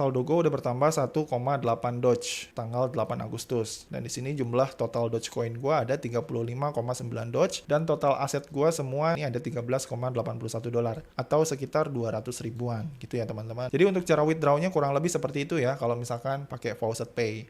saldo gue udah bertambah 1,8 Doge tanggal 8 Agustus. Dan di sini jumlah total Dogecoin gue ada 35,9 Doge dan total aset gue semua ini ada 13,81 dolar atau sekitar 200 ribuan gitu ya teman-teman. Jadi untuk cara withdrawnya kurang lebih seperti itu ya kalau misalkan pakai Faucet Pay.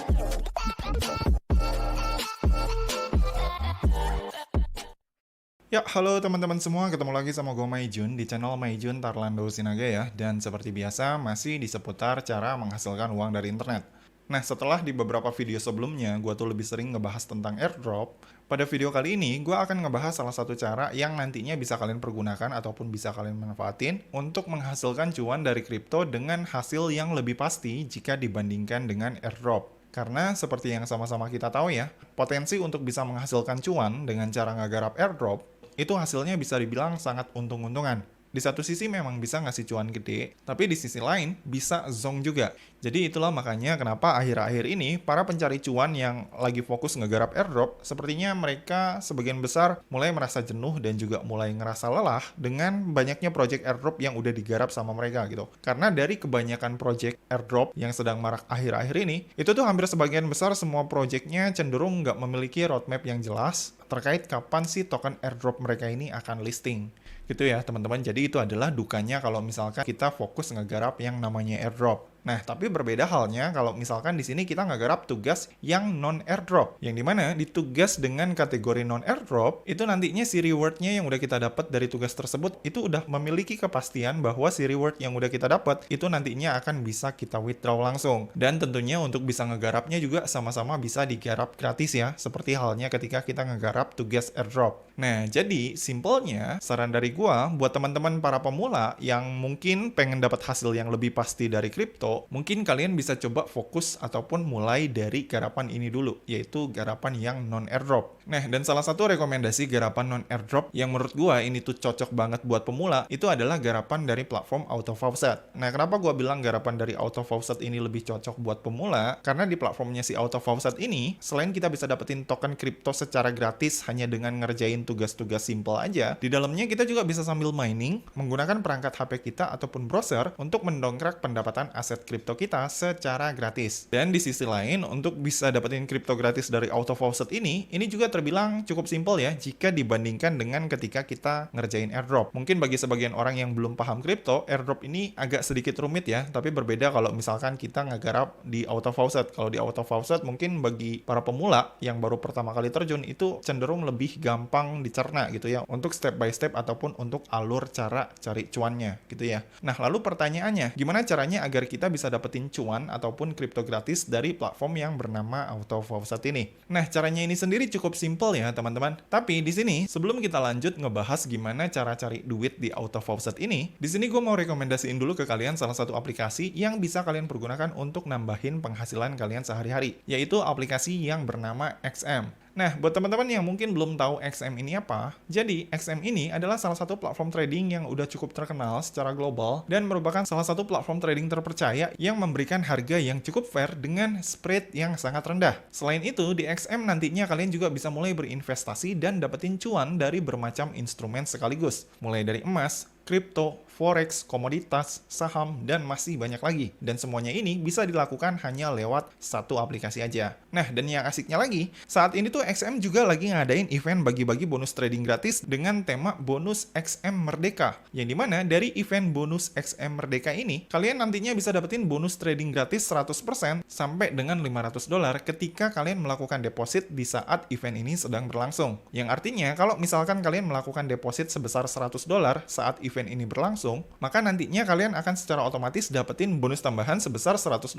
Ya, halo teman-teman semua, ketemu lagi sama gue Maijun di channel Maijun Tarlando Sinaga ya. Dan seperti biasa, masih di seputar cara menghasilkan uang dari internet. Nah, setelah di beberapa video sebelumnya, gue tuh lebih sering ngebahas tentang airdrop. Pada video kali ini, gue akan ngebahas salah satu cara yang nantinya bisa kalian pergunakan ataupun bisa kalian manfaatin untuk menghasilkan cuan dari kripto dengan hasil yang lebih pasti jika dibandingkan dengan airdrop. Karena seperti yang sama-sama kita tahu ya, potensi untuk bisa menghasilkan cuan dengan cara ngegarap airdrop itu hasilnya bisa dibilang sangat untung-untungan. Di satu sisi memang bisa ngasih cuan gede, tapi di sisi lain bisa zonk juga. Jadi itulah makanya kenapa akhir-akhir ini para pencari cuan yang lagi fokus ngegarap airdrop, sepertinya mereka sebagian besar mulai merasa jenuh dan juga mulai ngerasa lelah dengan banyaknya project airdrop yang udah digarap sama mereka gitu. Karena dari kebanyakan project airdrop yang sedang marak akhir-akhir ini, itu tuh hampir sebagian besar semua projectnya cenderung nggak memiliki roadmap yang jelas terkait kapan sih token airdrop mereka ini akan listing. Gitu ya teman-teman, jadi itu adalah dukanya kalau misalkan kita fokus ngegarap yang namanya airdrop. Nah, tapi berbeda halnya kalau misalkan di sini kita ngegarap tugas yang non-airdrop. Yang dimana di tugas dengan kategori non-airdrop, itu nantinya si reward-nya yang udah kita dapat dari tugas tersebut, itu udah memiliki kepastian bahwa si reward yang udah kita dapat, itu nantinya akan bisa kita withdraw langsung. Dan tentunya untuk bisa ngegarapnya juga sama-sama bisa digarap gratis ya, seperti halnya ketika kita ngegarap tugas airdrop. Nah, jadi simpelnya, saran dari gua buat teman-teman para pemula yang mungkin pengen dapat hasil yang lebih pasti dari kripto, mungkin kalian bisa coba fokus ataupun mulai dari garapan ini dulu, yaitu garapan yang non-airdrop. Nah, dan salah satu rekomendasi garapan non-airdrop yang menurut gua ini tuh cocok banget buat pemula, itu adalah garapan dari platform Auto Faucet. Nah, kenapa gua bilang garapan dari Auto Faucet ini lebih cocok buat pemula? Karena di platformnya si Auto Faucet ini, selain kita bisa dapetin token kripto secara gratis hanya dengan ngerjain tugas-tugas simple aja, di dalamnya kita juga bisa sambil mining menggunakan perangkat HP kita ataupun browser untuk mendongkrak pendapatan aset kripto kita secara gratis. Dan di sisi lain, untuk bisa dapetin kripto gratis dari Auto Faucet ini juga terbilang cukup simpel ya jika dibandingkan dengan ketika kita ngerjain airdrop. Mungkin bagi sebagian orang yang belum paham kripto, airdrop ini agak sedikit rumit ya, tapi berbeda kalau misalkan kita ngegarap di Auto Faucet. Kalau di Auto Faucet mungkin bagi para pemula yang baru pertama kali terjun itu cenderung lebih gampang dicerna gitu ya, untuk step by step ataupun untuk alur cara cari cuannya gitu ya. Nah, lalu pertanyaannya, gimana caranya agar kita bisa dapetin cuan ataupun kripto gratis dari platform yang bernama Auto Faucet ini? Nah, caranya ini sendiri cukup simple ya teman-teman. Tapi di sini sebelum kita lanjut ngebahas gimana cara cari duit di Auto Faucet ini, di sini gue mau rekomendasiin dulu ke kalian salah satu aplikasi yang bisa kalian pergunakan untuk nambahin penghasilan kalian sehari-hari, yaitu aplikasi yang bernama XM. Nah, buat teman-teman yang mungkin belum tahu XM ini apa, jadi XM ini adalah salah satu platform trading yang udah cukup terkenal secara global dan merupakan salah satu platform trading terpercaya yang memberikan harga yang cukup fair dengan spread yang sangat rendah. Selain itu, di XM nantinya kalian juga bisa mulai berinvestasi dan dapetin cuan dari bermacam instrumen sekaligus, mulai dari emas, kripto, forex, komoditas, saham, dan masih banyak lagi. Dan semuanya ini bisa dilakukan hanya lewat satu aplikasi aja. Nah, dan yang asiknya lagi, saat ini tuh XM juga lagi ngadain event bagi-bagi bonus trading gratis dengan tema bonus XM Merdeka. Yang dimana dari event bonus XM Merdeka ini, kalian nantinya bisa dapetin bonus trading gratis 100% sampai dengan $500 ketika kalian melakukan deposit di saat event ini sedang berlangsung. Yang artinya, kalau misalkan kalian melakukan deposit sebesar $100 saat event ini berlangsung, maka nantinya kalian akan secara otomatis dapetin bonus tambahan sebesar $100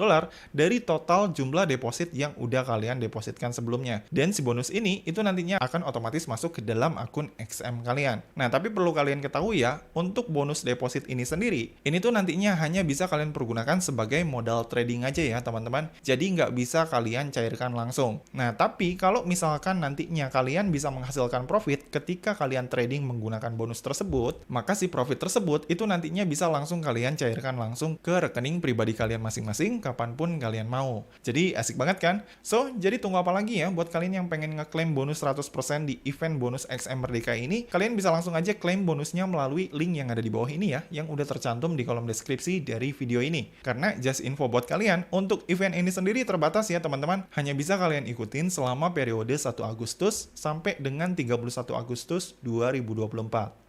dari total jumlah deposit yang udah kalian depositkan sebelumnya. Dan si bonus ini itu nantinya akan otomatis masuk ke dalam akun XM kalian. Nah, tapi perlu kalian ketahui ya, untuk bonus deposit ini sendiri, ini tuh nantinya hanya bisa kalian pergunakan sebagai modal trading aja ya teman-teman. Jadi nggak bisa kalian cairkan langsung. Nah, tapi kalau misalkan nantinya kalian bisa menghasilkan profit ketika kalian trading menggunakan bonus tersebut, maka si profit tersebut itu nantinya bisa langsung kalian cairkan langsung ke rekening pribadi kalian masing-masing kapanpun kalian mau. Jadi asik banget kan? So, jadi tunggu apa lagi ya buat kalian yang pengen ngeklaim bonus 100% di event bonus XM Merdeka ini, kalian bisa langsung aja klaim bonusnya melalui link yang ada di bawah ini ya, yang udah tercantum di kolom deskripsi dari video ini. Karena just info buat kalian, untuk event ini sendiri terbatas ya teman-teman, hanya bisa kalian ikutin selama periode 1 Agustus sampai dengan 31 Agustus 2024.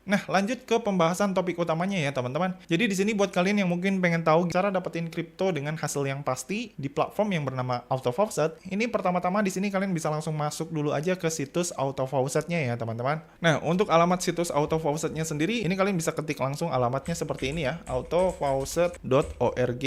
Nah, lanjut ke pembahasan topik utamanya ya, teman-teman. Jadi di sini buat kalian yang mungkin pengen tahu cara dapetin kripto dengan hasil yang pasti di platform yang bernama AutoFaucet, ini pertama-tama di sini kalian bisa langsung masuk dulu aja ke situs AutoFaucetnya ya, teman-teman. Nah, untuk alamat situs AutoFaucetnya sendiri, ini kalian bisa ketik langsung alamatnya seperti ini ya, autofaucet.org.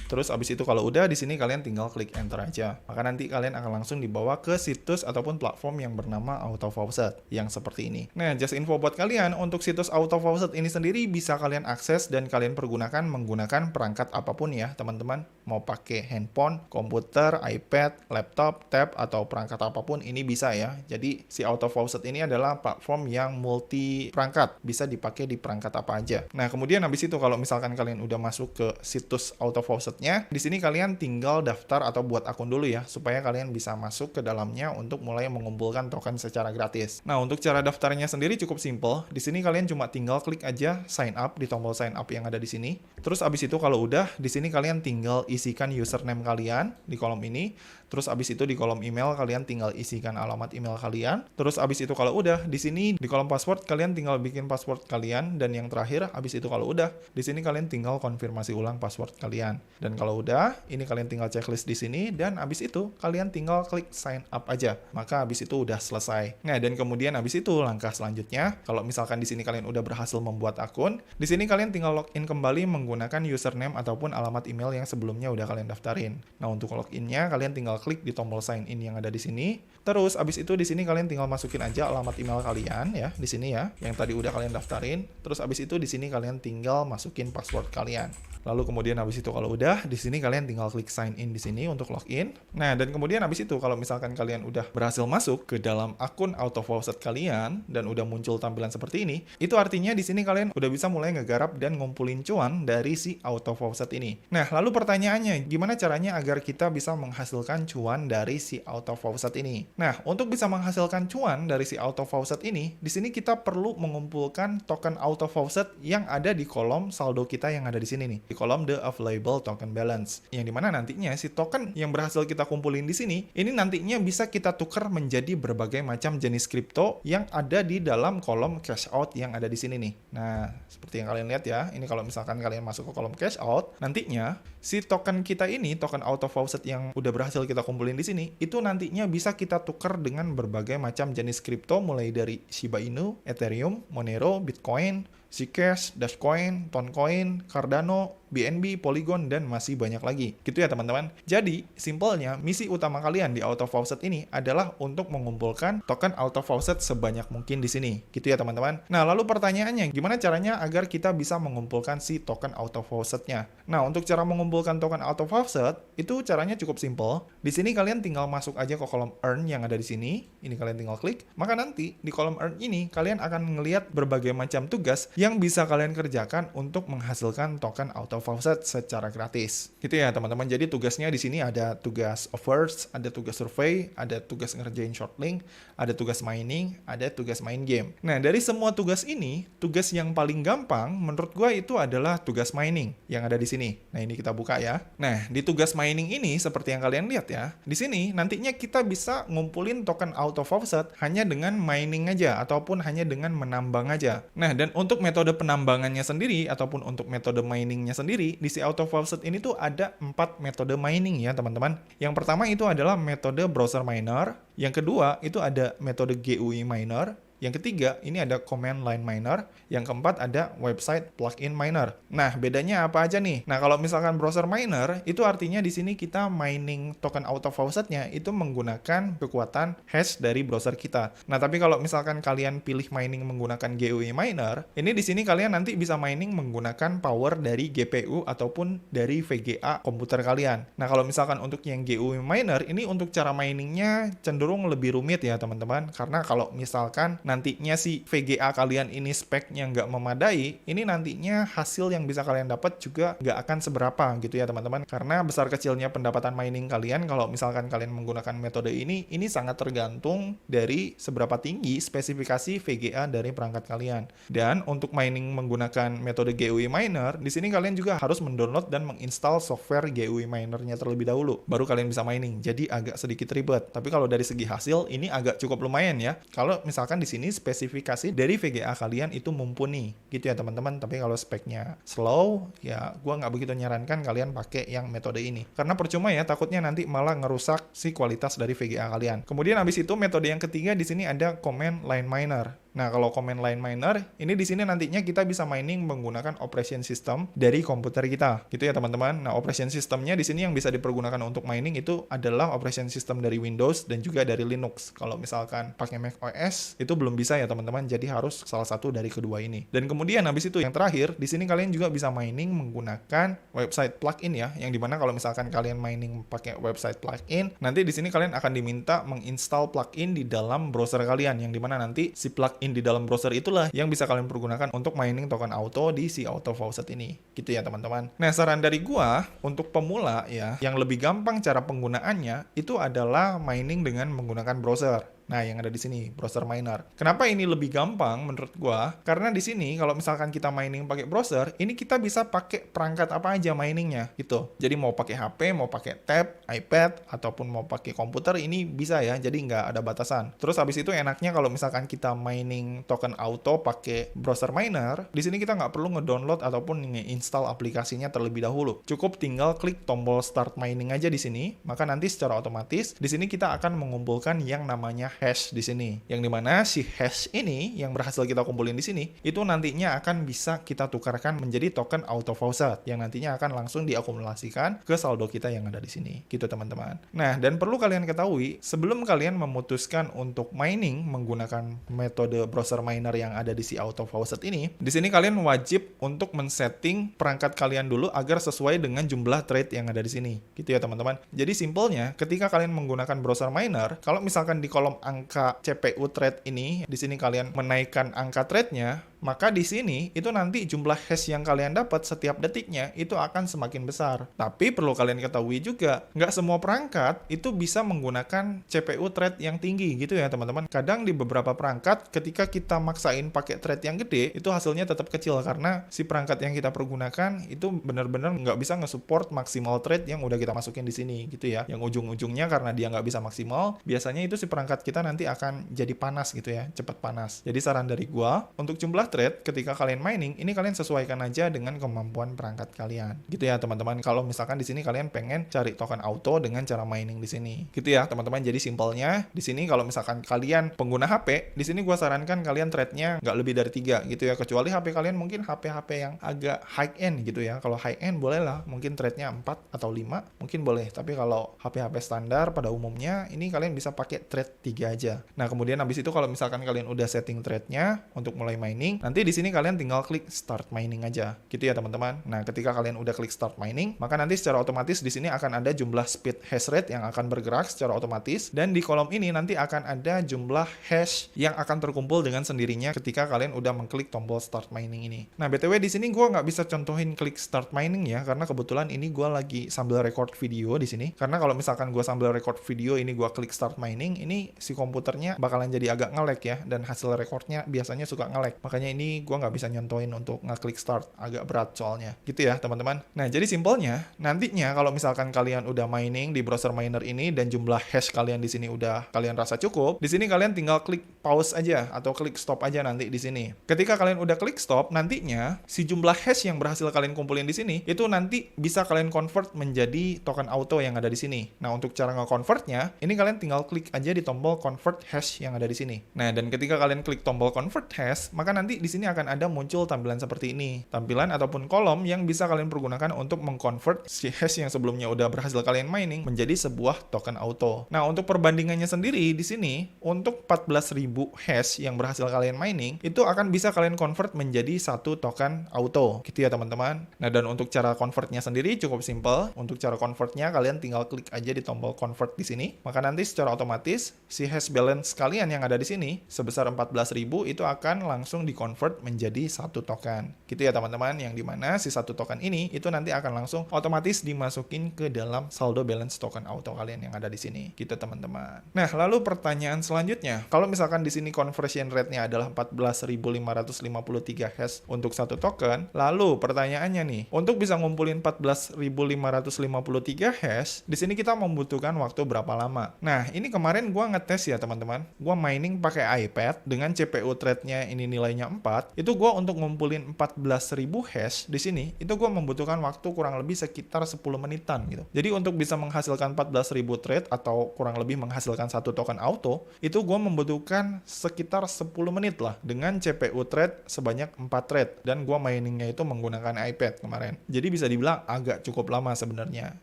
Terus abis itu kalau udah di sini kalian tinggal klik enter aja. Maka nanti kalian akan langsung dibawa ke situs ataupun platform yang bernama AutoFaucet yang seperti ini. Nah, just info buat kalian, untuk situs AutoFaucet ini sendiri bisa kalian akses dan kalian pergunakan menggunakan perangkat apapun ya, teman-teman. Mau pakai handphone, komputer, iPad, laptop, tab atau perangkat apapun ini bisa ya. Jadi si AutoFaucet ini adalah platform yang multi perangkat, bisa dipakai di perangkat apa aja. Nah, kemudian habis itu kalau misalkan kalian udah masuk ke situs AutoFaucet, di sini kalian tinggal daftar atau buat akun dulu ya, supaya kalian bisa masuk ke dalamnya untuk mulai mengumpulkan token secara gratis. Nah, untuk cara daftarnya sendiri cukup simple. Di sini kalian cuma tinggal klik aja sign up di tombol sign up yang ada di sini. Terus abis itu kalau udah, di sini kalian tinggal isikan username kalian di kolom ini. Terus abis itu di kolom email kalian tinggal isikan alamat email kalian. Terus abis itu kalau udah, di sini di kolom password kalian tinggal bikin password kalian, dan yang terakhir abis itu kalau udah, di sini kalian tinggal konfirmasi ulang password kalian. Dan kalau udah, ini kalian tinggal checklist di sini, dan abis itu kalian tinggal klik sign up aja. Maka abis itu udah selesai. Nah, dan kemudian abis itu langkah selanjutnya, kalau misalkan di sini kalian udah berhasil membuat akun, di sini kalian tinggal login kembali menggunakan username ataupun alamat email yang sebelumnya udah kalian daftarin. Nah, untuk loginnya kalian tinggal klik di tombol sign in yang ada di sini. Terus abis itu di sini kalian tinggal masukin aja alamat email kalian ya, di sini ya, yang tadi udah kalian daftarin. Terus abis itu di sini kalian tinggal masukin password kalian. Lalu kemudian habis itu kalau udah, di sini kalian tinggal klik sign in di sini untuk login. Nah, dan kemudian habis itu kalau misalkan kalian udah berhasil masuk ke dalam akun AutoFaucet kalian dan udah muncul tampilan seperti ini, itu artinya di sini kalian udah bisa mulai ngegarap dan ngumpulin cuan dari si AutoFaucet ini. Nah, lalu pertanyaannya, gimana caranya agar kita bisa menghasilkan cuan dari si AutoFaucet ini? Nah, untuk bisa menghasilkan cuan dari si AutoFaucet ini, di sini kita perlu mengumpulkan token AutoFaucet yang ada di kolom saldo kita yang ada di sini nih, di kolom the available token balance, yang dimana nantinya si token yang berhasil kita kumpulin di sini ini nantinya bisa kita tukar menjadi berbagai macam jenis kripto yang ada di dalam kolom cash out yang ada di sini nih. Nah, seperti yang kalian lihat ya, ini kalau misalkan kalian masuk ke kolom cash out, nantinya si token kita ini, token AutoFaucet yang udah berhasil kita kumpulin di sini, itu nantinya bisa kita tukar dengan berbagai macam jenis kripto mulai dari Shiba Inu, Ethereum, Monero, Bitcoin, Zcash, Dashcoin, Toncoin, Cardano, BNB, Polygon, dan masih banyak lagi. Gitu ya teman-teman. Jadi, simpelnya, misi utama kalian di AutoFaucet ini adalah untuk mengumpulkan token AutoFaucet sebanyak mungkin di sini. Gitu ya teman-teman. Nah, lalu pertanyaannya, gimana caranya agar kita bisa mengumpulkan si token AutoFaucet-nya? Nah, untuk cara mengumpulkan token AutoFaucet, itu caranya cukup simple. Di sini kalian tinggal masuk aja ke kolom Earn yang ada di sini. Ini kalian tinggal klik. Maka nanti, di kolom Earn ini, kalian akan ngelihat berbagai macam tugas yang bisa kalian kerjakan untuk menghasilkan token AutoFaucet secara gratis. Gitu ya teman-teman. Jadi tugasnya di sini ada tugas offers, ada tugas survei, ada tugas ngerjain short link, ada tugas mining, ada tugas main game. Nah, dari semua tugas ini, tugas yang paling gampang menurut gue itu adalah tugas mining yang ada di sini. Nah, ini kita buka ya. Nah, di tugas mining ini seperti yang kalian lihat ya, di sini nantinya kita bisa ngumpulin token AutoFaucet hanya dengan mining aja ataupun hanya dengan menambang aja. Nah, dan untuk metode penambangannya sendiri ataupun untuk metode miningnya sendiri, di si AutoFaucet ini tuh ada 4 metode mining ya teman-teman. Yang pertama itu adalah metode browser miner, yang kedua itu ada metode GUI miner, yang ketiga, ini ada command line miner. Yang keempat, ada website plugin miner. Nah, bedanya apa aja nih? Nah, kalau misalkan browser miner, itu artinya di sini kita mining token AutoFaucet-nya itu menggunakan kekuatan hash dari browser kita. Nah, tapi kalau misalkan kalian pilih mining menggunakan GUI miner, ini di sini kalian nanti bisa mining menggunakan power dari GPU ataupun dari VGA komputer kalian. Nah, kalau misalkan untuk yang GUI miner, ini untuk cara miningnya cenderung lebih rumit ya, teman-teman. Karena kalau misalkan nantinya si VGA kalian ini speknya nggak memadai, ini nantinya hasil yang bisa kalian dapat juga nggak akan seberapa gitu ya teman-teman. Karena besar kecilnya pendapatan mining kalian kalau misalkan kalian menggunakan metode ini sangat tergantung dari seberapa tinggi spesifikasi VGA dari perangkat kalian. Dan untuk mining menggunakan metode GUI miner, di sini kalian juga harus mendownload dan menginstal software GUI minernya terlebih dahulu, baru kalian bisa mining. Jadi agak sedikit ribet. Tapi kalau dari segi hasil ini agak cukup lumayan ya. Kalau misalkan di sini spesifikasi dari VGA kalian itu mumpuni, gitu ya teman-teman. Tapi kalau speknya slow, ya gua nggak begitu nyarankan kalian pakai yang metode ini. Karena percuma ya, takutnya nanti malah ngerusak si kualitas dari VGA kalian. Kemudian habis itu metode yang ketiga di sini ada command line miner. Nah, kalau command line miner, ini di sini nantinya kita bisa mining menggunakan operation system dari komputer kita. Gitu ya, teman-teman. Nah, operation systemnya di sini yang bisa dipergunakan untuk mining itu adalah operation system dari Windows dan juga dari Linux. Kalau misalkan pakai Mac OS, itu belum bisa ya, teman-teman. Jadi harus salah satu dari kedua ini. Dan kemudian habis itu yang terakhir, di sini kalian juga bisa mining menggunakan website plugin ya, yang dimana kalau misalkan kalian mining pakai website plugin, nanti di sini kalian akan diminta menginstal plugin di dalam browser kalian, yang dimana nanti si plugin di dalam browser itulah yang bisa kalian pergunakan untuk mining token auto di si auto faucet ini. Gitu ya teman-teman. Nah, saran dari gua untuk pemula ya, yang lebih gampang cara penggunaannya itu adalah mining dengan menggunakan browser. Nah, yang ada di sini, browser miner. Kenapa ini lebih gampang menurut gua? Karena di sini kalau misalkan kita mining pakai browser, ini kita bisa pakai perangkat apa aja miningnya gitu. Jadi mau pakai HP, mau pakai tab, iPad, ataupun mau pakai komputer, ini bisa ya. Jadi nggak ada batasan. Terus habis itu enaknya kalau misalkan kita mining token auto pakai browser miner, di sini kita nggak perlu ngedownload ataupun nge-install aplikasinya terlebih dahulu. Cukup tinggal klik tombol start mining aja di sini, maka nanti secara otomatis di sini kita akan mengumpulkan yang namanya hash di sini. Yang dimana si hash ini yang berhasil kita kumpulin di sini itu nantinya akan bisa kita tukarkan menjadi token auto faucet yang nantinya akan langsung diakumulasikan ke saldo kita yang ada di sini. Gitu teman-teman. Nah, dan perlu kalian ketahui sebelum kalian memutuskan untuk mining menggunakan metode browser miner yang ada di si auto faucet ini, di sini kalian wajib untuk men-setting perangkat kalian dulu agar sesuai dengan jumlah trade yang ada di sini. Gitu ya teman-teman. Jadi simpelnya ketika kalian menggunakan browser miner, kalau misalkan di kolom angka CPU thread ini, di sini kalian menaikkan angka thread-nya, maka di sini itu nanti jumlah hash yang kalian dapat setiap detiknya itu akan semakin besar. Tapi perlu kalian ketahui juga, nggak semua perangkat itu bisa menggunakan CPU thread yang tinggi gitu ya teman-teman. Kadang di beberapa perangkat ketika kita maksain pakai thread yang gede, itu hasilnya tetap kecil karena si perangkat yang kita pergunakan itu benar-benar nggak bisa nge-support maksimal thread yang udah kita masukin di sini gitu ya. Yang ujung-ujungnya karena dia nggak bisa maksimal, biasanya itu si perangkat kita nanti akan jadi panas gitu ya, cepat panas. Jadi saran dari gua, untuk jumlah thread ketika kalian mining, ini kalian sesuaikan aja dengan kemampuan perangkat kalian. Gitu ya teman-teman. Kalau misalkan di sini kalian pengen cari token auto dengan cara mining di sini. Gitu ya teman-teman. Jadi simpelnya di sini kalau misalkan kalian pengguna HP, di sini gua sarankan kalian threadnya nggak lebih dari 3 gitu ya. Kecuali HP kalian mungkin HP-HP yang agak high end gitu ya. Kalau high end boleh lah, mungkin threadnya 4 atau 5, mungkin boleh. Tapi kalau HP-HP standar pada umumnya, ini kalian bisa pakai thread 3 aja. Nah, kemudian habis itu kalau misalkan kalian udah setting threadnya untuk mulai mining, nanti di sini kalian tinggal klik start mining aja. Gitu ya teman-teman. Nah, ketika kalian udah klik start mining, maka nanti secara otomatis di sini akan ada jumlah speed hash rate yang akan bergerak secara otomatis, dan di kolom ini nanti akan ada jumlah hash yang akan terkumpul dengan sendirinya ketika kalian udah mengklik tombol start mining ini. Nah, BTW di sini gue nggak bisa contohin klik start mining ya, karena kebetulan ini gue lagi sambil record video di sini. Karena kalau misalkan gue sambil record video ini gue klik start mining, ini si komputernya bakalan jadi agak nge-lag ya, dan hasil recordnya biasanya suka nge-lag. Makanya ini gue nggak bisa nyontohin untuk ngeklik start, agak berat soalnya. Gitu ya teman-teman. Nah, jadi simpelnya nantinya kalau misalkan kalian udah mining di browser miner ini dan jumlah hash kalian di sini udah kalian rasa cukup, di sini kalian tinggal klik pause aja atau klik stop aja nanti di sini. Ketika kalian udah klik stop, nantinya si jumlah hash yang berhasil kalian kumpulin di sini itu nanti bisa kalian convert menjadi token auto yang ada di sini. Nah, untuk cara nge-convertnya, ini kalian tinggal klik aja di tombol convert hash yang ada di sini. Nah, dan ketika kalian klik tombol convert hash, maka nanti nanti di sini akan ada muncul tampilan seperti ini. Tampilan ataupun kolom yang bisa kalian pergunakan untuk mengconvert si hash yang sebelumnya udah berhasil kalian mining menjadi sebuah token auto. Nah, untuk perbandingannya sendiri di sini, untuk 14.000 hash yang berhasil kalian mining, itu akan bisa kalian convert menjadi satu token auto. Gitu ya teman-teman. Nah, dan untuk cara convertnya sendiri cukup simple. Untuk cara convertnya, kalian tinggal klik aja di tombol convert di sini. Maka nanti secara otomatis, si hash balance kalian yang ada di sini, sebesar 14.000 itu akan langsung di-convert menjadi satu token. Gitu ya teman-teman, yang dimana si satu token ini itu nanti akan langsung otomatis dimasukin ke dalam saldo balance token auto kalian yang ada di sini. Gitu teman-teman. Nah, lalu pertanyaan selanjutnya, kalau misalkan di sini conversion rate-nya adalah 14.553 hash untuk satu token, lalu pertanyaannya nih, untuk bisa ngumpulin 14.553 hash, di sini kita membutuhkan waktu berapa lama? Nah, ini kemarin gua ngetes ya teman-teman. Gua mining pakai iPad dengan CPU thread-nya ini nilainya 4. Itu gua untuk ngumpulin 14.000 hash di sini, itu gua membutuhkan waktu kurang lebih sekitar 10 menitan gitu. Jadi untuk bisa menghasilkan 14.000 thread atau kurang lebih menghasilkan satu token auto, itu gua membutuhkan sekitar 10 menit lah dengan CPU thread sebanyak 4 thread, dan gua miningnya itu menggunakan iPad kemarin. Jadi bisa dibilang agak cukup lama sebenarnya.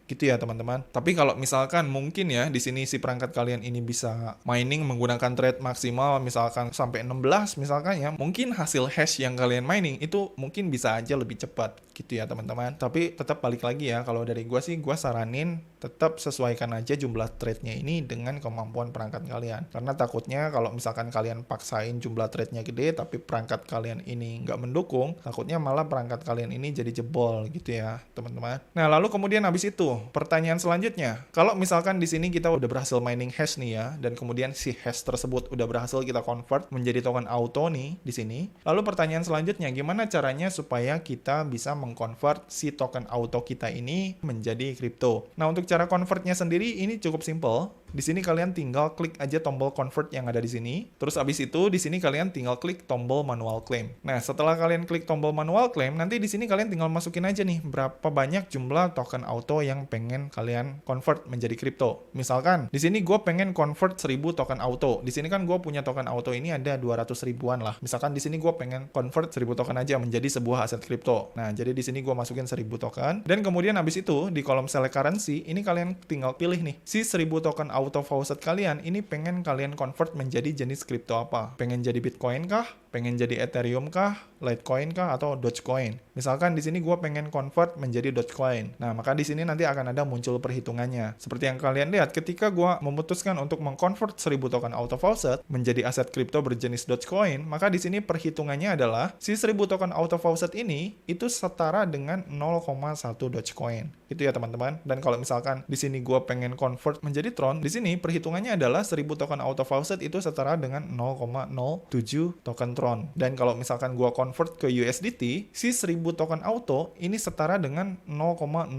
Gitu ya teman-teman. Tapi kalau misalkan mungkin ya di sini si perangkat kalian ini bisa mining menggunakan thread maksimal misalkan sampai 16 misalkan ya, mungkin hasil hash yang kalian mining itu mungkin bisa aja lebih cepat gitu ya teman-teman. Tapi tetap balik lagi ya, kalau dari gua sih gua saranin tetap sesuaikan aja jumlah threadnya ini dengan kemampuan perangkat kalian. Karena takutnya kalau misalkan kalian paksain jumlah threadnya gede tapi perangkat kalian ini nggak mendukung, takutnya malah perangkat kalian ini jadi jebol gitu ya teman-teman. Nah, lalu kemudian habis itu pertanyaan selanjutnya, kalau misalkan di sini kita udah berhasil mining hash nih ya, dan kemudian si hash tersebut udah berhasil kita convert menjadi token auto nih di sini, lalu pertanyaan selanjutnya, gimana caranya supaya kita bisa mengconvert si token auto kita ini menjadi kripto? Nah, untuk cara convertnya sendiri ini cukup simple. Di sini kalian tinggal klik aja tombol convert yang ada di sini. Terus abis itu di sini kalian tinggal klik tombol manual claim. Nah, setelah kalian klik tombol manual claim, nanti di sini kalian tinggal masukin aja nih berapa banyak jumlah token auto yang pengen kalian convert menjadi kripto. Misalkan di sini gue pengen convert 1000 token auto. Di sini kan gue punya token auto ini ada 200 ribuan lah. Misalkan di sini gue pengen convert 1000 token aja menjadi sebuah aset kripto. Nah, jadi di sini gue masukin 1000 token, dan kemudian habis itu di kolom select currency ini kalian tinggal pilih nih si 1000 token auto faucet kalian ini pengen kalian convert menjadi jenis kripto apa. Pengen jadi Bitcoin kah? Pengen jadi Ethereum kah? Litecoin kah? Atau Dogecoin? Misalkan di sini gue pengen convert menjadi Dogecoin. Nah, maka di sini nanti akan ada muncul perhitungannya. Seperti yang kalian lihat, ketika gue memutuskan untuk mengconvert 1000 token auto faucet menjadi aset kripto berjenis Dogecoin, maka di sini perhitungannya adalah si 1000 token auto faucet ini itu setara dengan 0,1 Dogecoin. Itu ya teman-teman. Dan kalau misalkan di sini gue pengen convert menjadi Tron, di sini perhitungannya adalah 1000 token auto faucet itu setara dengan 0,07 token Tron. Dan kalau misalkan gua convert ke USDT, si 1000 token auto ini setara dengan 0,009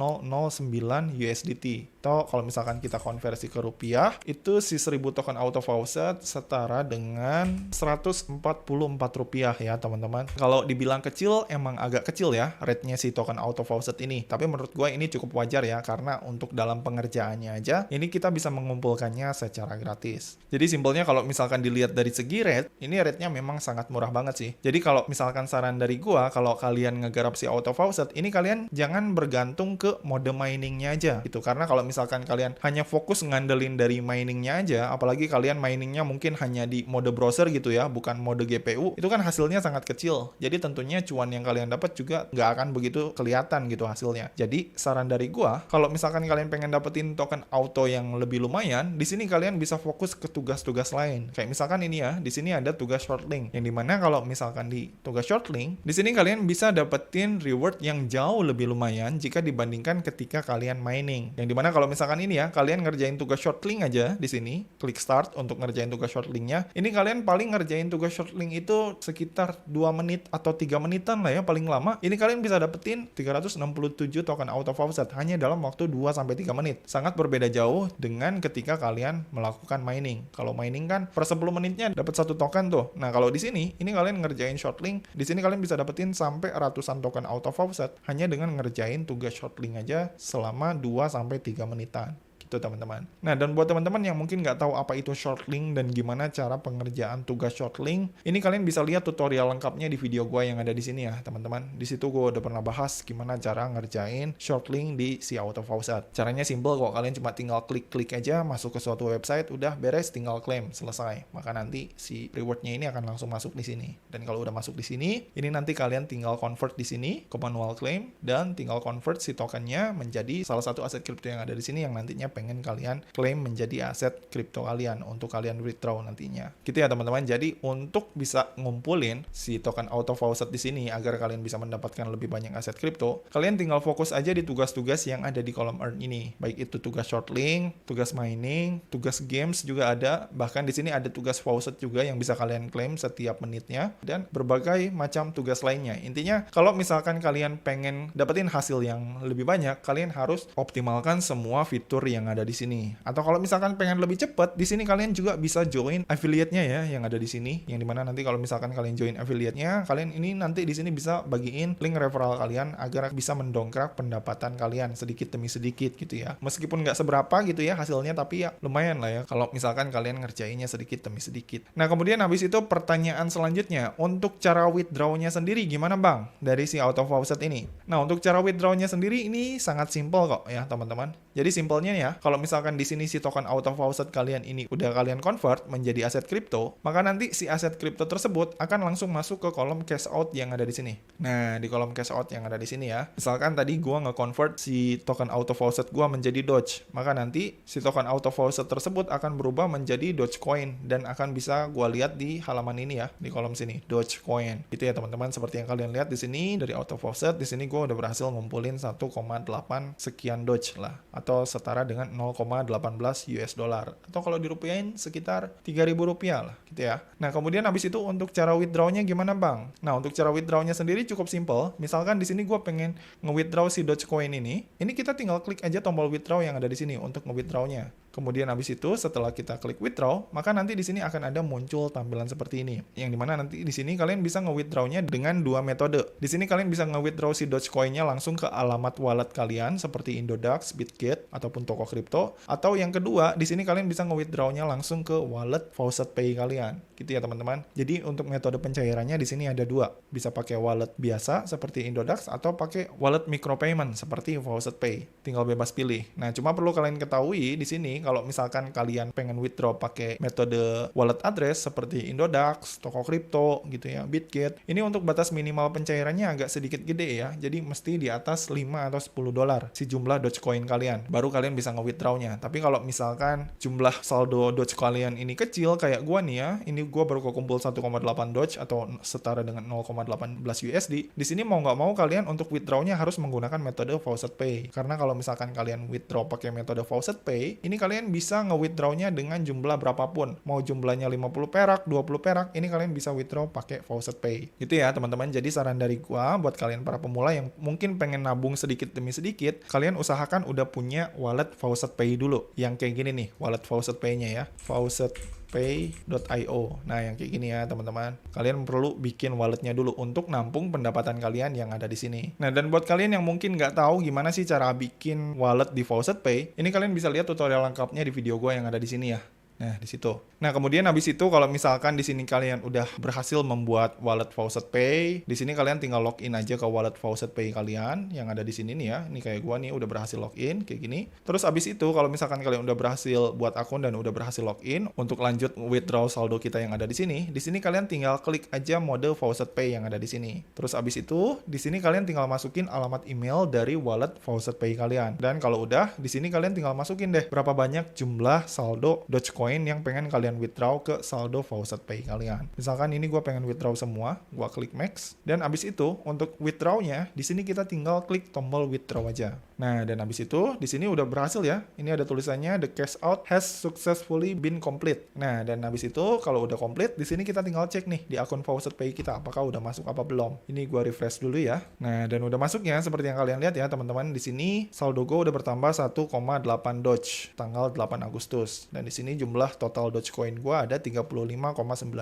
USDT. Atau kalau misalkan kita konversi ke rupiah, itu si 1000 token auto faucet setara dengan 144 rupiah ya teman-teman. Kalau dibilang kecil, emang agak kecil ya rate-nya si token auto faucet ini. Tapi menurut gua ini cukup wajar ya, karena untuk dalam pengerjaannya aja, ini kita bisa mengumpulkannya secara gratis. Jadi simpelnya kalau misalkan dilihat dari segi rate, ini rate-nya memang sangat murah banget sih. Jadi kalau misalkan saran dari gua, kalau kalian ngegarap si auto faucet, ini kalian jangan bergantung ke mode miningnya aja gitu. Karena kalau misalkan kalian hanya fokus ngandelin dari miningnya aja, apalagi kalian miningnya mungkin hanya di mode browser gitu ya, bukan mode GPU, itu kan hasilnya sangat kecil. Jadi tentunya cuan yang kalian dapat juga nggak akan begitu kelihatan gitu hasilnya. Jadi saran dari gua, kalau misalkan kalian pengen dapetin token auto yang lebih lumayan, di sini kalian bisa fokus ke tugas-tugas lain. Kayak misalkan ini ya, di sini ada tugas short link, yang dimana kalau misalkan di tugas short link, di sini kalian bisa dapetin reward yang jauh lebih lumayan jika dibandingkan ketika kalian mining. Yang dimana kalau misalkan ini ya, kalian ngerjain tugas short link aja di sini, klik start untuk ngerjain tugas short linknya. Ini kalian paling ngerjain tugas short link itu sekitar 2 menit atau 3 menitan lah ya paling lama. Ini kalian bisa dapetin 367 token auto faucet hanya dalam waktu 2-3 menit. Sangat berbeda jauh dengan ketika kalian melakukan mining. Kalau mining kan per 10 menitnya dapat 1 token tuh. Nah, kalau di sini, ini kalian ngerjain short link, di sini kalian bisa dapetin sampai ratusan token auto faucet hanya dengan ngerjain tugas short link aja selama 2-3 menitan. gitu teman-teman. Nah, dan buat teman-teman yang mungkin nggak tahu apa itu short link dan gimana cara pengerjaan tugas short link, ini kalian bisa lihat tutorial lengkapnya di video gue yang ada di sini ya teman-teman. Di situ gue udah pernah bahas gimana cara ngerjain short link di si AutoFaucet. Caranya simple kok, kalian cuma tinggal klik-klik aja masuk ke suatu website, udah beres, tinggal klaim, selesai. Maka nanti si rewardnya ini akan langsung masuk di sini. Dan kalau udah masuk di sini, ini nanti kalian tinggal convert di sini ke manual claim dan tinggal convert si tokennya menjadi salah satu aset kripto yang ada di sini yang nantinya pengen kalian claim menjadi aset kripto kalian untuk kalian withdraw nantinya. Gitu ya teman-teman. Jadi untuk bisa ngumpulin si token AutoFaucet di sini agar kalian bisa mendapatkan lebih banyak aset kripto, kalian tinggal fokus aja di tugas-tugas yang ada di kolom earn ini. Baik itu tugas short link, tugas mining, tugas games juga ada. Bahkan di sini ada tugas faucet juga yang bisa kalian claim setiap menitnya dan berbagai macam tugas lainnya. Intinya kalau misalkan kalian pengen dapetin hasil yang lebih banyak, kalian harus optimalkan semua fitur yang ada di sini. Atau kalau misalkan pengen lebih cepat, di sini kalian juga bisa join affiliate-nya ya yang ada di sini. Yang dimana nanti kalau misalkan kalian join affiliate-nya, kalian ini nanti di sini bisa bagiin link referral kalian agar bisa mendongkrak pendapatan kalian sedikit demi sedikit gitu ya. Meskipun nggak seberapa gitu ya hasilnya, tapi ya lumayan lah ya kalau misalkan kalian ngerjainnya sedikit demi sedikit. Nah kemudian habis itu pertanyaan selanjutnya, untuk cara withdraw-nya sendiri gimana bang dari si AutoFaucet ini? Nah untuk cara withdraw-nya sendiri ini sangat simple kok ya teman-teman. Jadi simpelnya ya, kalau misalkan di sini si token AutoFaucet kalian ini udah kalian convert menjadi aset kripto, maka nanti si aset kripto tersebut akan langsung masuk ke kolom cash out yang ada di sini. Nah, di kolom cash out yang ada di sini ya. Misalkan tadi gua nge-convert si token AutoFaucet gua menjadi Doge, maka nanti si token AutoFaucet tersebut akan berubah menjadi Dogecoin dan akan bisa gua lihat di halaman ini ya, di kolom sini, Dogecoin. Itu ya teman-teman, seperti yang kalian lihat di sini dari AutoFaucet, di sini gua udah berhasil ngumpulin 1,8 sekian Doge lah, atau setara dengan 0,18 US dollar, atau kalau dirupiahin sekitar 3.000 rupiah lah gitu ya. Nah kemudian habis itu untuk cara withdraw-nya gimana bang? Nah untuk cara withdraw-nya sendiri cukup simple. Misalkan di sini gue pengen nge-withdraw si Dogecoin ini kita tinggal klik aja tombol withdraw yang ada di sini untuk nge-withdraw-nya. Kemudian habis itu setelah kita klik withdraw, maka nanti di sini akan ada muncul tampilan seperti ini. Yang dimana nanti di sini kalian bisa nge-withdraw-nya dengan dua metode. Di sini kalian bisa nge-withdraw si Dogecoin-nya langsung ke alamat wallet kalian seperti Indodax, Bitget ataupun toko kripto. Atau yang kedua, di sini kalian bisa nge-withdraw-nya langsung ke wallet Faucet Pay kalian. Gitu ya teman-teman. Jadi untuk metode pencairannya di sini ada dua. Bisa pakai wallet biasa seperti Indodax atau pakai wallet micropayment seperti Faucet Pay. Tinggal bebas pilih. Nah, cuma perlu kalian ketahui di sini kalau misalkan kalian pengen withdraw pakai metode wallet address seperti Indodax, toko kripto gitu ya, Bitget, ini untuk batas minimal pencairannya agak sedikit gede ya. Jadi mesti di atas 5 atau 10 dolar si jumlah Dogecoin kalian. Baru kalian bisa nge-withdraw-nya. Tapi kalau misalkan jumlah saldo Doge kalian ini kecil kayak gua nih ya, ini gua baru kekumpul 1,8 Doge atau setara dengan 0,18 USD. Di sini mau nggak mau kalian untuk withdraw-nya harus menggunakan metode Faucet Pay. Karena kalau misalkan kalian withdraw pakai metode Faucet Pay, ini kalian bisa nge-withdraw-nya dengan jumlah berapapun. Mau jumlahnya 50 perak, 20 perak, ini kalian bisa withdraw pakai Faucet Pay. Gitu ya teman-teman. Jadi saran dari gua buat kalian para pemula yang mungkin pengen nabung sedikit demi sedikit, kalian usahakan udah punya wallet Faucet Pay dulu. Yang kayak gini nih, wallet Faucet Pay-nya ya. Faucetpay.io. Nah, yang kayak gini ya, teman-teman. Kalian perlu bikin walletnya dulu untuk nampung pendapatan kalian yang ada di sini. Nah, dan buat kalian yang mungkin nggak tahu gimana sih cara bikin wallet di Faucet Pay, ini kalian bisa lihat tutorial lengkapnya di video gue yang ada di sini ya. Nah, di situ. Nah, kemudian habis itu kalau misalkan di sini kalian udah berhasil membuat wallet Faucet Pay, di sini kalian tinggal login aja ke wallet Faucet Pay kalian yang ada di sini nih ya. Ini kayak gua nih udah berhasil login kayak gini. Terus habis itu kalau misalkan kalian udah berhasil buat akun dan udah berhasil login untuk lanjut withdraw saldo kita yang ada di sini kalian tinggal klik aja mode Faucet Pay yang ada di sini. Terus habis itu di sini kalian tinggal masukin alamat email dari wallet Faucet Pay kalian. Dan kalau udah di sini kalian tinggal masukin deh berapa banyak jumlah saldo Dogecoin yang pengen kalian withdraw ke saldo Faucet Pay kalian. Misalkan ini gue pengen withdraw semua, gue klik max, dan abis itu untuk withdraw-nya di sini kita tinggal klik tombol withdraw aja. Nah, dan abis itu di sini udah berhasil ya. Ini ada tulisannya the cash out has successfully been complete. Nah, dan abis itu kalau udah complete, di sini kita tinggal cek nih di akun Faucet Pay kita apakah udah masuk apa belum. Ini gue refresh dulu ya. Nah, dan udah masuknya seperti yang kalian lihat ya teman-teman. Di sini saldo gue udah bertambah 1,8 Doge tanggal 8 Agustus. Dan di sini jumlah jumlah total Dogecoin gue ada 35,9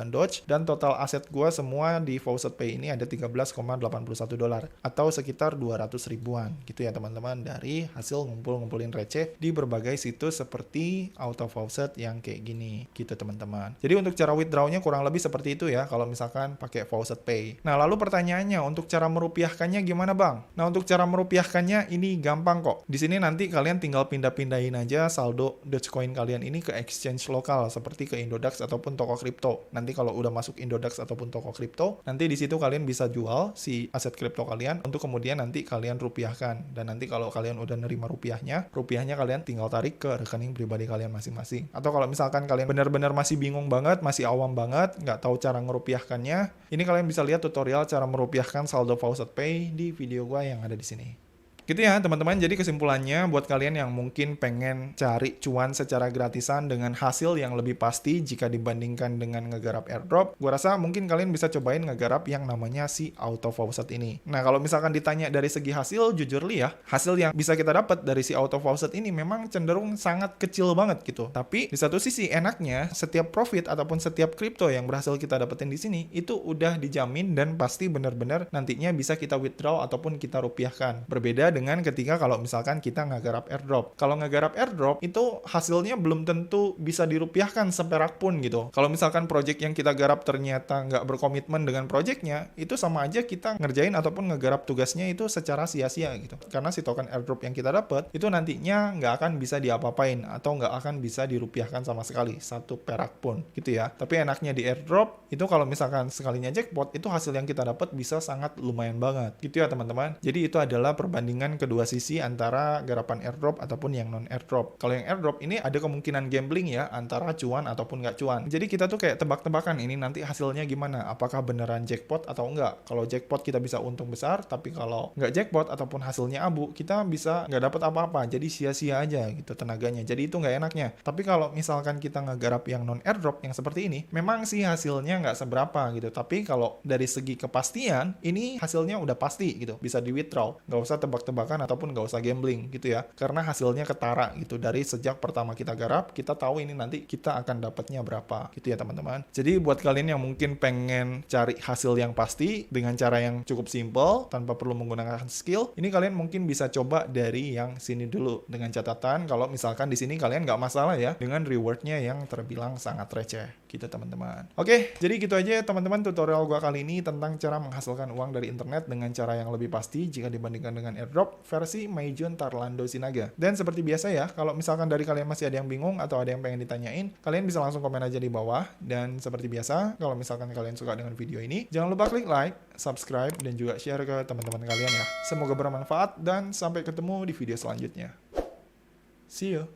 Doge, dan total aset gue semua di FaucetPay ini ada 13,81 dolar atau sekitar 200 ribuan gitu ya teman-teman, dari hasil ngumpulin receh di berbagai situs seperti Auto Faucet yang kayak gini gitu teman-teman. Jadi untuk cara withdrawnya kurang lebih seperti itu ya kalau misalkan pakai FaucetPay. Nah lalu pertanyaannya, untuk cara merupiahkannya gimana bang? Nah untuk cara merupiahkannya ini gampang kok. Di sini nanti kalian tinggal pindah-pindahin aja saldo Dogecoin kalian ini ke exchange lokal seperti ke Indodax ataupun toko kripto. Nanti kalau udah masuk Indodax ataupun toko kripto, nanti di situ kalian bisa jual si aset kripto kalian untuk kemudian nanti kalian rupiahkan. Dan nanti kalau kalian udah nerima rupiahnya kalian tinggal tarik ke rekening pribadi kalian masing-masing. Atau kalau misalkan kalian benar-benar masih bingung banget, masih awam banget, nggak tahu cara ngerupiahkannya, ini kalian bisa lihat tutorial cara merupiahkan saldo FaucetPay di video gua yang ada di sini. Gitu ya teman-teman, jadi kesimpulannya buat kalian yang mungkin pengen cari cuan secara gratisan dengan hasil yang lebih pasti jika dibandingkan dengan ngegarap airdrop, gue rasa mungkin kalian bisa cobain ngegarap yang namanya si Auto Faucet ini. Nah kalau misalkan ditanya dari segi hasil, jujur li ya, hasil yang bisa kita dapat dari si Auto Faucet ini memang cenderung sangat kecil banget gitu. Tapi di satu sisi enaknya, setiap profit ataupun setiap kripto yang berhasil kita dapetin di sini itu udah dijamin dan pasti benar-benar nantinya bisa kita withdraw ataupun kita rupiahkan. Berbeda dengan ketika kalau misalkan kita ngegarap airdrop. Kalau ngegarap airdrop itu hasilnya belum tentu bisa dirupiahkan seperak pun gitu. Kalau misalkan project yang kita garap ternyata nggak berkomitmen dengan projectnya, itu sama aja kita ngerjain ataupun ngegarap tugasnya itu secara sia-sia gitu. Karena si token airdrop yang kita dapat itu nantinya nggak akan bisa diapa-apain atau nggak akan bisa dirupiahkan sama sekali satu perak pun gitu ya. Tapi enaknya di airdrop itu kalau misalkan sekalinya jackpot, itu hasil yang kita dapat bisa sangat lumayan banget gitu ya teman-teman. Jadi itu adalah perbandingan kedua sisi antara garapan airdrop ataupun yang non airdrop. Kalau yang airdrop ini ada kemungkinan gambling ya, antara cuan ataupun nggak cuan. Jadi kita tuh kayak tebak-tebakan ini nanti hasilnya gimana, apakah beneran jackpot atau enggak. Kalau jackpot kita bisa untung besar, tapi kalau nggak jackpot ataupun hasilnya abu, kita bisa nggak dapat apa-apa, jadi sia-sia aja gitu tenaganya. Jadi itu nggak enaknya. Tapi kalau misalkan kita ngegarap yang non airdrop yang seperti ini, memang sih hasilnya nggak seberapa gitu. Tapi kalau dari segi kepastian, ini hasilnya udah pasti gitu, bisa di withdraw, nggak usah tebak-tebakan ataupun nggak usah gambling gitu ya, karena hasilnya ketara gitu. Dari sejak pertama kita garap, kita tahu ini nanti kita akan dapatnya berapa gitu ya teman-teman. Jadi buat kalian yang mungkin pengen cari hasil yang pasti dengan cara yang cukup simple tanpa perlu menggunakan skill, ini kalian mungkin bisa coba dari yang sini dulu, dengan catatan kalau misalkan di sini kalian nggak masalah ya dengan rewardnya yang terbilang sangat receh gitu teman-teman. Oke, jadi gitu aja teman-teman tutorial gua kali ini tentang cara menghasilkan uang dari internet dengan cara yang lebih pasti jika dibandingkan dengan airdrop versi Maijun Tarlando Sinaga. Dan seperti biasa ya, kalau misalkan dari kalian masih ada yang bingung atau ada yang pengen ditanyain, kalian bisa langsung komen aja di bawah. Dan seperti biasa, kalau misalkan kalian suka dengan video ini, jangan lupa klik like, subscribe, dan juga share ke teman-teman kalian ya. Semoga bermanfaat dan sampai ketemu di video selanjutnya. See you!